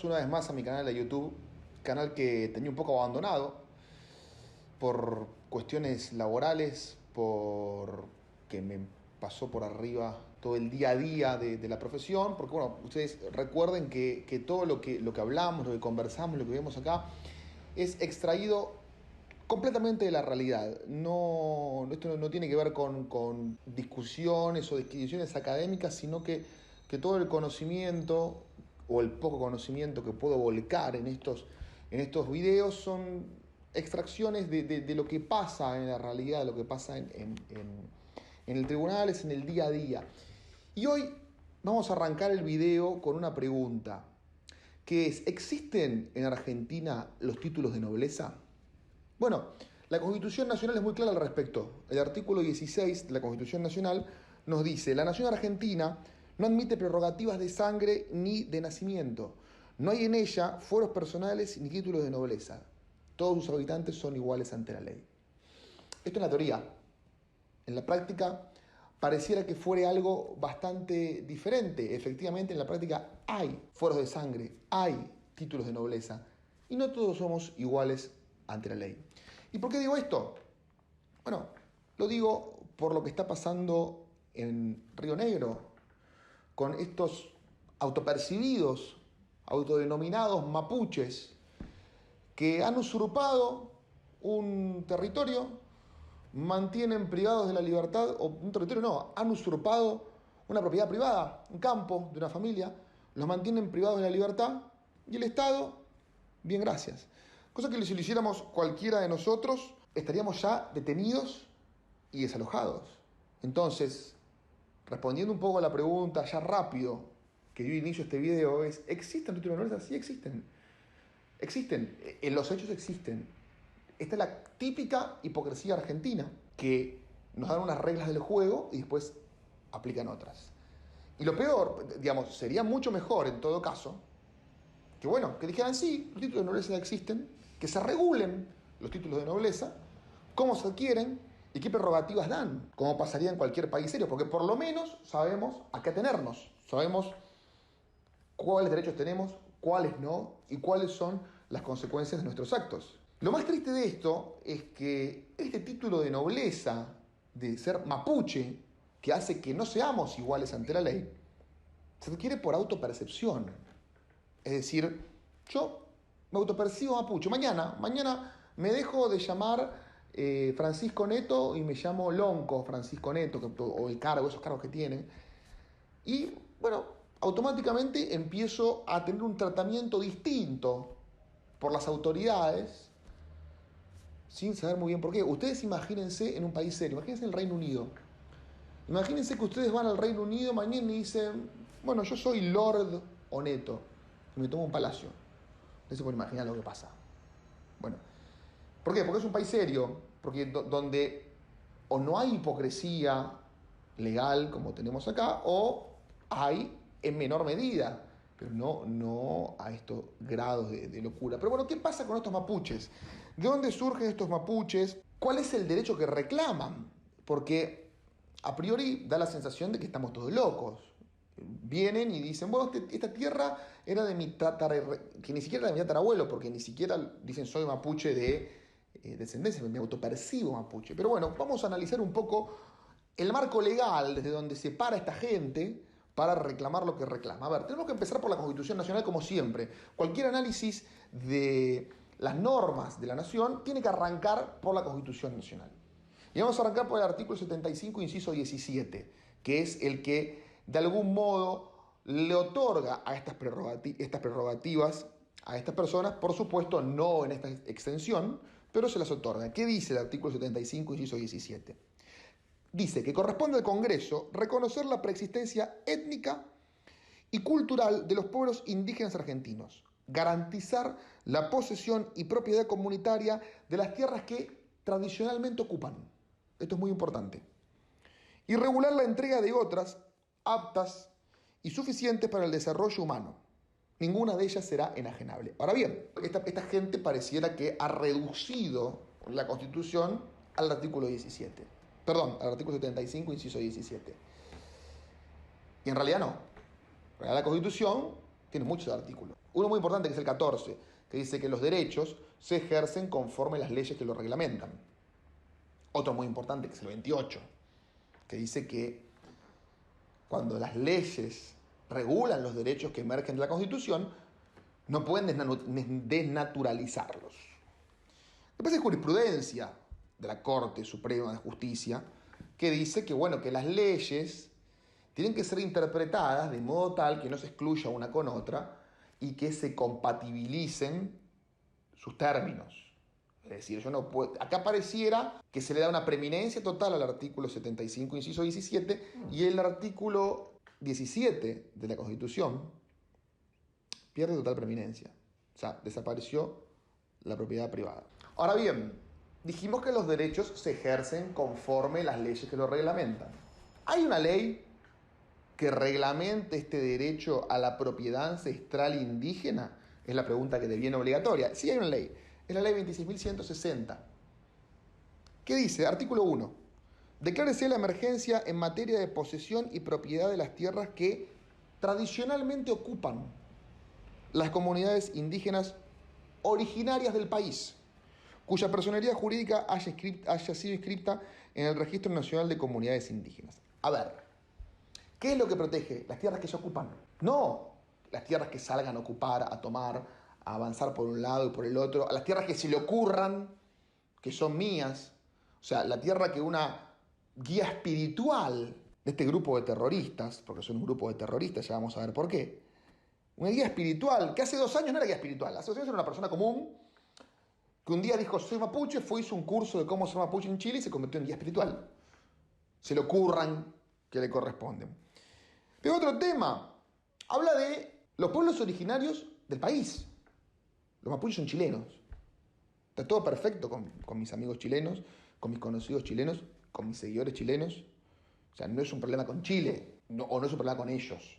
bienvenidos una vez más a mi canal de YouTube, canal que tenía un poco abandonado por cuestiones laborales, por que me pasó por arriba todo el día a día de la profesión, porque bueno, ustedes recuerden que todo lo que hablamos, lo que conversamos, lo que vemos acá, es extraído completamente de la realidad. Esto no tiene que ver con discusiones o disquisiciones académicas, sino que todo el conocimiento o el poco conocimiento que puedo volcar en estos videos son extracciones de lo que pasa en la realidad, de lo que pasa en el tribunal, es en el día a día. Y hoy vamos a arrancar el video con una pregunta, que es: ¿existen en Argentina los títulos de nobleza? Bueno, la Constitución Nacional es muy clara al respecto. El artículo 16 de la Constitución Nacional nos dice: la nación argentina no admite prerrogativas de sangre ni de nacimiento. No hay en ella fueros personales ni títulos de nobleza. Todos sus habitantes son iguales ante la ley. Esto es la teoría. En la práctica pareciera que fuera algo bastante diferente. Efectivamente, en la práctica hay fueros de sangre, hay títulos de nobleza, y no todos somos iguales ante la ley. ¿Y por qué digo esto? Bueno, lo digo por lo que está pasando en Río Negro, con estos autopercibidos, autodenominados mapuches, que han usurpado un territorio, mantienen privados de la libertad, o un territorio no, han usurpado una propiedad privada, un campo de una familia, los mantienen privados de la libertad, y el Estado, bien, gracias. Cosa que si lo hiciéramos cualquiera de nosotros, estaríamos ya detenidos y desalojados. Entonces, respondiendo un poco a la pregunta ya rápido que dio inicio a este video, es: ¿existen títulos de nobleza? Sí existen. Existen. En los hechos existen. Esta es la típica hipocresía argentina, que nos dan unas reglas del juego y después aplican otras. Y lo peor, digamos, sería mucho mejor en todo caso que, bueno, que dijeran: sí, los títulos de nobleza existen, que se regulen los títulos de nobleza, cómo se adquieren y qué prerrogativas dan, como pasaría en cualquier país serio, porque por lo menos sabemos a qué atenernos, sabemos cuáles derechos tenemos, cuáles no, y cuáles son las consecuencias de nuestros actos. Lo más triste de esto es que este título de nobleza, de ser mapuche, que hace que no seamos iguales ante la ley, se adquiere por autopercepción. Es decir, yo me autopercibo mapuche. Mañana me dejo de llamar Francisco Neto y me llamo Lonco Francisco Neto, o el cargo, esos cargos que tienen. Y bueno, automáticamente empiezo a tener un tratamiento distinto por las autoridades, sin saber muy bien por qué. Ustedes imagínense en un país serio, imagínense en el Reino Unido. Imagínense que ustedes van al Reino Unido mañana y dicen: bueno, yo soy Lord Oneto, y me tomo un palacio. Ustedes se pueden imaginar lo que pasa. Bueno, ¿por qué? Porque es un país serio, porque donde o no hay hipocresía legal como tenemos acá, o hay en menor medida, pero no a estos grados de locura. Pero bueno, ¿qué pasa con estos mapuches? ¿De dónde surgen estos mapuches? ¿Cuál es el derecho que reclaman? Porque a priori da la sensación de que estamos todos locos. Vienen y dicen: bueno, esta tierra era de mi que ni siquiera era de mi tatarabuelo, porque ni siquiera dicen soy mapuche de descendencia, me autopercibo mapuche. Pero bueno, vamos a analizar un poco el marco legal desde donde se para esta gente para reclamar lo que reclama. A ver, tenemos que empezar por la Constitución Nacional, como siempre. Cualquier análisis de las normas de la nación tiene que arrancar por la Constitución Nacional. Y vamos a arrancar por el artículo 75, inciso 17, que es el que de algún modo le otorga a estas prerrogativas a estas personas, por supuesto no en esta extensión, pero se las otorga. ¿Qué dice el artículo 75, inciso 17? Dice que corresponde al Congreso reconocer la preexistencia étnica y cultural de los pueblos indígenas argentinos, garantizar la posesión y propiedad comunitaria de las tierras que tradicionalmente ocupan. Esto es muy importante. Y regular la entrega de otras aptas y suficientes para el desarrollo humano. Ninguna de ellas será enajenable. Ahora bien, esta gente pareciera que ha reducido la Constitución al artículo 17. Perdón, al artículo 75, inciso 17. Y en realidad no. En realidad la Constitución tiene muchos artículos. Uno muy importante, que es el 14, que dice que los derechos se ejercen conforme las leyes que lo reglamentan. Otro muy importante, que es el 28, que dice que cuando las leyes regulan los derechos que emergen de la Constitución, no pueden desnaturalizarlos. Después hay jurisprudencia de la Corte Suprema de Justicia que dice que, bueno, que las leyes tienen que ser interpretadas de modo tal que no se excluya una con otra y que se compatibilicen sus términos. Es decir, yo no puedo, acá pareciera que se le da una preeminencia total al artículo 75, inciso 17, y el artículo 17 de la Constitución pierde total preeminencia. O sea, desapareció la propiedad privada. Ahora bien, dijimos que los derechos se ejercen conforme las leyes que lo reglamentan. ¿Hay una ley que reglamente este derecho a la propiedad ancestral indígena? Es la pregunta que deviene obligatoria. Sí hay una ley. Es la ley 26.160. ¿Qué dice? Artículo 1. Declárese la emergencia en materia de posesión y propiedad de las tierras que tradicionalmente ocupan las comunidades indígenas originarias del país, cuya personería jurídica haya sido inscripta en el Registro Nacional de Comunidades Indígenas. A ver, ¿qué es lo que protege? Las tierras que se ocupan. No las tierras que salgan a ocupar, a tomar, a avanzar por un lado y por el otro, a las tierras que se le ocurran, que son mías. O sea, la tierra que una guía espiritual de este grupo de terroristas, porque son un grupo de terroristas, ya vamos a ver por qué, una guía espiritual, que hace 2 años no era guía espiritual, hace 2 años era una persona común, que un día dijo, soy mapuche, hizo un curso de cómo ser mapuche en Chile y se convirtió en guía espiritual. Se le ocurran que le corresponden. Pero otro tema, habla de los pueblos originarios del país. Los mapuches son chilenos. Está todo perfecto con mis amigos chilenos, con mis conocidos chilenos, con mis seguidores chilenos. O sea, no es un problema con Chile, o no es un problema con ellos.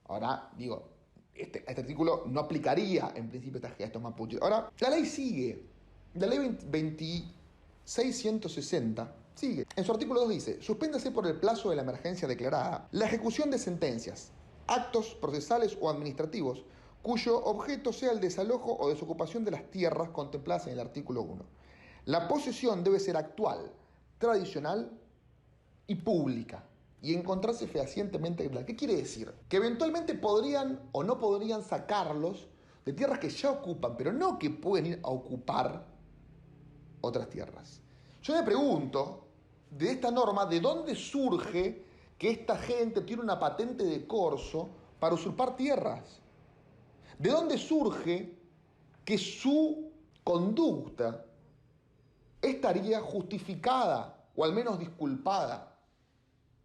Ahora, digo, este artículo no aplicaría en principio a estos mapuches. Ahora, la ley sigue. La ley 26.160 sigue. En su artículo 2 dice, suspéndase por el plazo de la emergencia declarada la ejecución de sentencias, actos procesales o administrativos cuyo objeto sea el desalojo o desocupación de las tierras contempladas en el artículo 1. La posesión debe ser actual, tradicional y pública, y encontrarse fehacientemente regular. ¿Qué quiere decir? Que eventualmente podrían o no podrían sacarlos de tierras que ya ocupan, pero no que pueden ir a ocupar otras tierras. Yo me pregunto, de esta norma, ¿de dónde surge que esta gente tiene una patente de corso para usurpar tierras? ¿De dónde surge que su conducta estaría justificada o al menos disculpada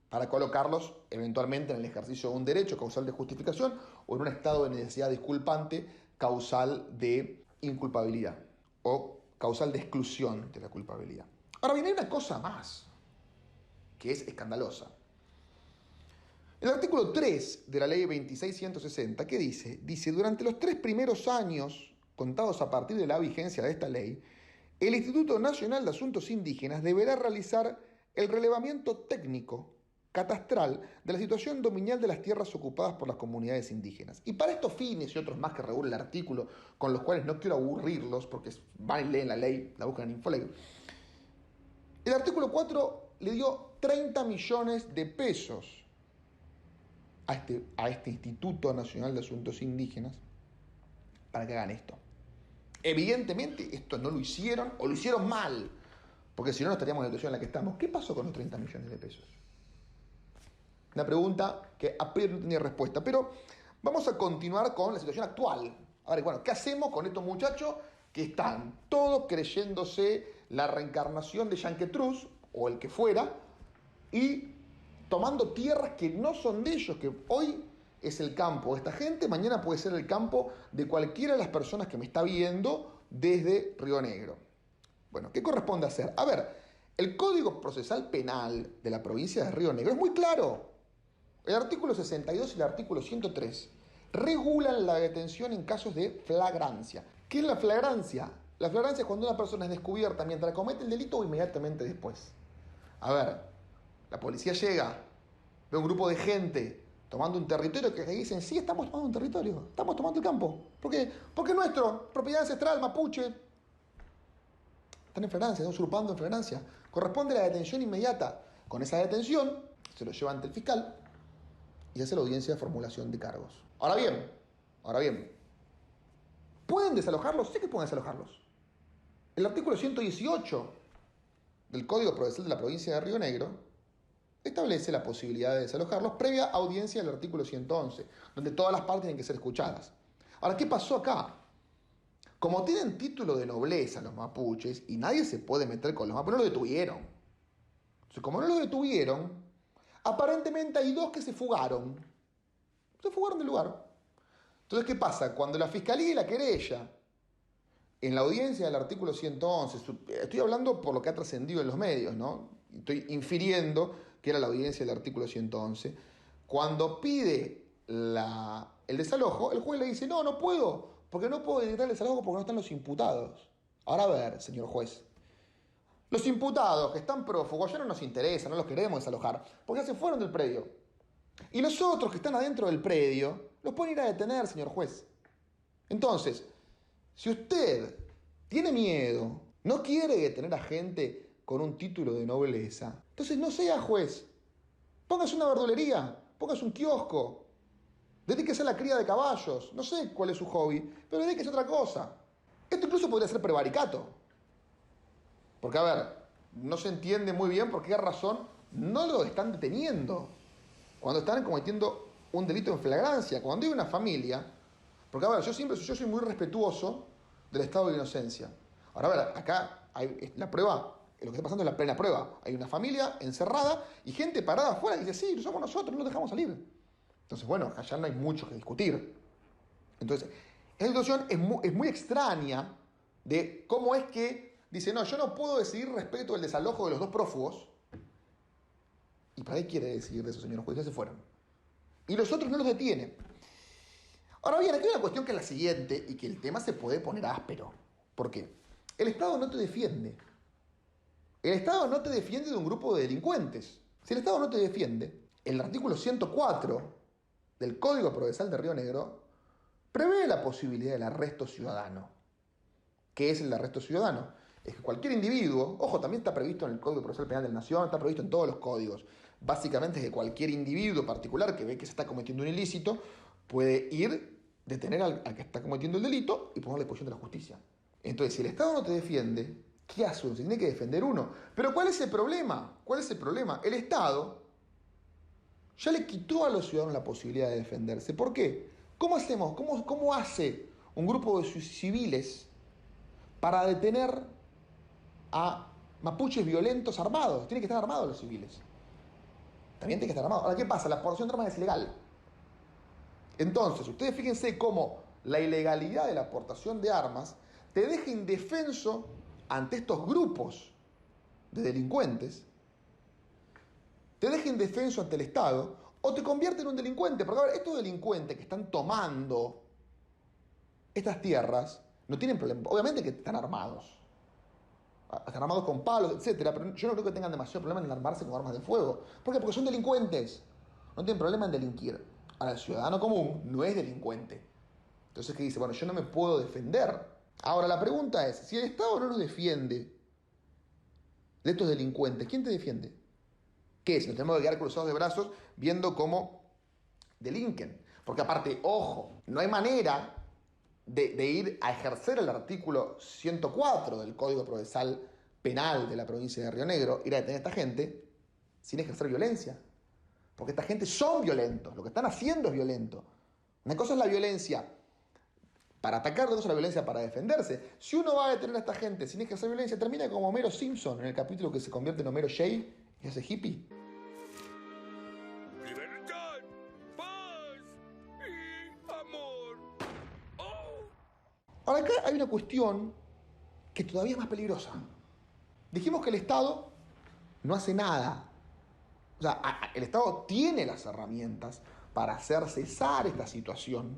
para colocarlos eventualmente en el ejercicio de un derecho causal de justificación o en un estado de necesidad disculpante causal de inculpabilidad o causal de exclusión de la culpabilidad? Ahora bien, hay una cosa más que es escandalosa. El artículo 3 de la ley 26.160, ¿qué dice? Dice, durante los 3 primeros años contados a partir de la vigencia de esta ley, el Instituto Nacional de Asuntos Indígenas deberá realizar el relevamiento técnico catastral de la situación dominial de las tierras ocupadas por las comunidades indígenas. Y para estos fines y otros más que regula el artículo, con los cuales no quiero aburrirlos porque van y leen la ley, la buscan en Infoley, el artículo 4 le dio 30 millones de pesos a este Instituto Nacional de Asuntos Indígenas para que hagan esto. Evidentemente esto no lo hicieron o lo hicieron mal, porque si no, no estaríamos en la situación en la que estamos. ¿Qué pasó con los 30 millones de pesos? Una pregunta que a priori no tenía respuesta, pero vamos a continuar con la situación actual. A ver, bueno, ¿qué hacemos con estos muchachos que están todos creyéndose la reencarnación de Yanquetruz o el que fuera y tomando tierras que no son de ellos, que hoy es el campo de esta gente, mañana puede ser el campo de cualquiera de las personas que me está viendo desde Río Negro? Bueno, ¿qué corresponde hacer? A ver, el Código Procesal Penal de la provincia de Río Negro es muy claro. El artículo 62 y el artículo 103 regulan la detención en casos de flagrancia. ¿Qué es la flagrancia? La flagrancia es cuando una persona es descubierta mientras comete el delito o inmediatamente después. A ver, la policía llega, ve un grupo de gente tomando un territorio que dicen, sí, estamos tomando un territorio, estamos tomando el campo. ¿Por qué? Porque es nuestro, propiedad ancestral, mapuche. Están en flagrancia, están usurpando en flagrancia. Corresponde la detención inmediata. Con esa detención se lo lleva ante el fiscal y hace la audiencia de formulación de cargos. Ahora bien, ¿pueden desalojarlos? Sí que pueden desalojarlos. El artículo 118 del Código Procesal de la provincia de Río Negro establece la posibilidad de desalojarlos previa audiencia del artículo 111, donde todas las partes tienen que ser escuchadas. Ahora, ¿qué pasó acá? Como tienen título de nobleza los mapuches y nadie se puede meter con los mapuches, no lo detuvieron. Entonces, como no lo detuvieron, aparentemente hay dos que se fugaron. Se fugaron del lugar. Entonces, ¿qué pasa? Cuando la fiscalía y la querella, en la audiencia del artículo 111, estoy hablando por lo que ha trascendido en los medios, ¿no? Estoy infiriendo que era la audiencia del artículo 111. Cuando pide el desalojo, el juez le dice, no puedo, porque no puedo decretar el desalojo porque no están los imputados. Ahora a ver, señor juez, los imputados que están prófugos ya no nos interesa, no los queremos desalojar, porque ya se fueron del predio. Y los otros que están adentro del predio, los pueden ir a detener, señor juez. Entonces, si usted tiene miedo, no quiere detener a gente con un título de nobleza, entonces no sea juez. Póngase una verdulería, póngase un kiosco, dedíquese a la cría de caballos, no sé cuál es su hobby, pero dedíquese a otra cosa. Esto incluso podría ser prevaricato. Porque, a ver, no se entiende muy bien por qué razón no lo están deteniendo cuando están cometiendo un delito en flagrancia. Cuando hay una familia, porque, a ver, yo soy muy respetuoso del estado de inocencia. Ahora, a ver, acá hay la prueba, lo que está pasando es la plena prueba. Hay una familia encerrada y gente parada afuera que dice, sí, somos nosotros, no los dejamos salir. Entonces, bueno, allá no hay mucho que discutir. Entonces, esta situación es muy extraña de cómo es que dice, no, yo no puedo decidir respecto del desalojo de los dos prófugos. ¿Y para qué quiere decidir de eso, señor juez? Ya se fueron. Y los otros no los detienen. Ahora bien, aquí hay una cuestión que es la siguiente y que el tema se puede poner áspero. ¿Por qué? El Estado no te defiende. El Estado no te defiende de un grupo de delincuentes. Si el Estado no te defiende, el artículo 104 del Código Procesal de Río Negro prevé la posibilidad del arresto ciudadano. ¿Qué es el arresto ciudadano? Es que cualquier individuo, ojo, también está previsto en el Código Procesal Penal de la Nación, está previsto en todos los códigos. Básicamente es que cualquier individuo particular que ve que se está cometiendo un ilícito puede ir, detener al que está cometiendo el delito y ponerle a disposición de la justicia. Entonces, si el Estado no te defiende, ¿qué hace uno? Se tiene que defender uno. Pero ¿cuál es el problema? ¿Cuál es el problema? El Estado ya le quitó a los ciudadanos la posibilidad de defenderse. ¿Por qué? ¿Cómo hacemos? ¿Cómo hace un grupo de civiles para detener a mapuches violentos armados? Tienen que estar armados los civiles. También tienen que estar armados. Ahora, ¿qué pasa? La exportación de armas es ilegal. Entonces, ustedes fíjense cómo la ilegalidad de la aportación de armas te deja indefenso ante estos grupos de delincuentes, te deja indefenso ante el Estado o te convierte en un delincuente. Porque, a ver, estos delincuentes que están tomando estas tierras no tienen problema. Obviamente que están armados. Están armados con palos, etcétera, pero yo no creo que tengan demasiado problema en armarse con armas de fuego. ¿Por qué? Porque son delincuentes. No tienen problema en delinquir. Ahora, el ciudadano común no es delincuente. Entonces, ¿qué dice? Bueno, yo no me puedo defender. Ahora, la pregunta es, si el Estado no nos defiende de estos delincuentes, ¿quién te defiende? ¿Qué? Si nos tenemos que quedar cruzados de brazos viendo cómo delinquen. Porque aparte, ojo, no hay manera de ir a ejercer el artículo 104 del Código Procesal Penal de la provincia de Río Negro, ir a detener a esta gente sin ejercer violencia. Porque esta gente son violentos, lo que están haciendo es violento. Una cosa es la violencia para atacar, otra cosa es la violencia para defenderse. Si uno va a detener a esta gente sin ejercer violencia, termina como Homero Simpson en el capítulo que se convierte en Homero Shea y hace hippie. ¡Libertad! ¡Paz! ¡Y amor! ¡Oh! Ahora acá hay una cuestión que todavía es más peligrosa. Dijimos que el Estado no hace nada. O sea, el Estado tiene las herramientas para hacer cesar esta situación,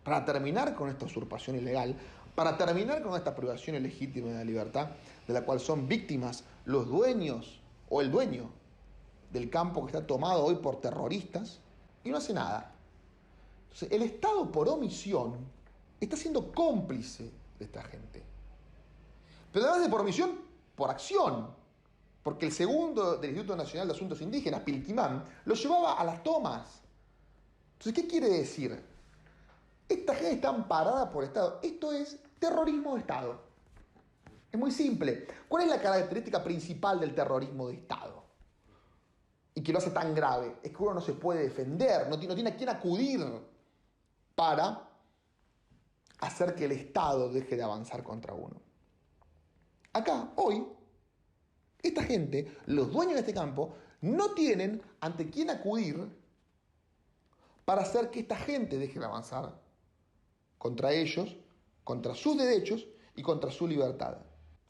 para terminar con esta usurpación ilegal, para terminar con esta privación ilegítima de la libertad, de la cual son víctimas los dueños o el dueño del campo que está tomado hoy por terroristas. y no hace nada. Entonces, el Estado, por omisión, está siendo cómplice de esta gente. Pero además de por omisión, por acción. Porque el segundo del Instituto Nacional de Asuntos Indígenas, Pilquimán, lo llevaba a las tomas. Entonces, ¿qué quiere decir? Esta gente está amparada por el Estado. Esto es terrorismo de Estado. Es muy simple. ¿Cuál es la característica principal del terrorismo de Estado? Y que lo hace tan grave. Es que uno no se puede defender, no tiene a quién acudir para hacer que el Estado deje de avanzar contra uno. Acá, hoy, esta gente, los dueños de este campo, no tienen ante quién acudir para hacer que esta gente deje de avanzar contra ellos, contra sus derechos y contra su libertad.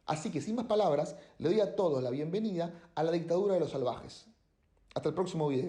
Así que, sin más palabras, le doy a todos la bienvenida a la dictadura de los salvajes. Hasta el próximo video.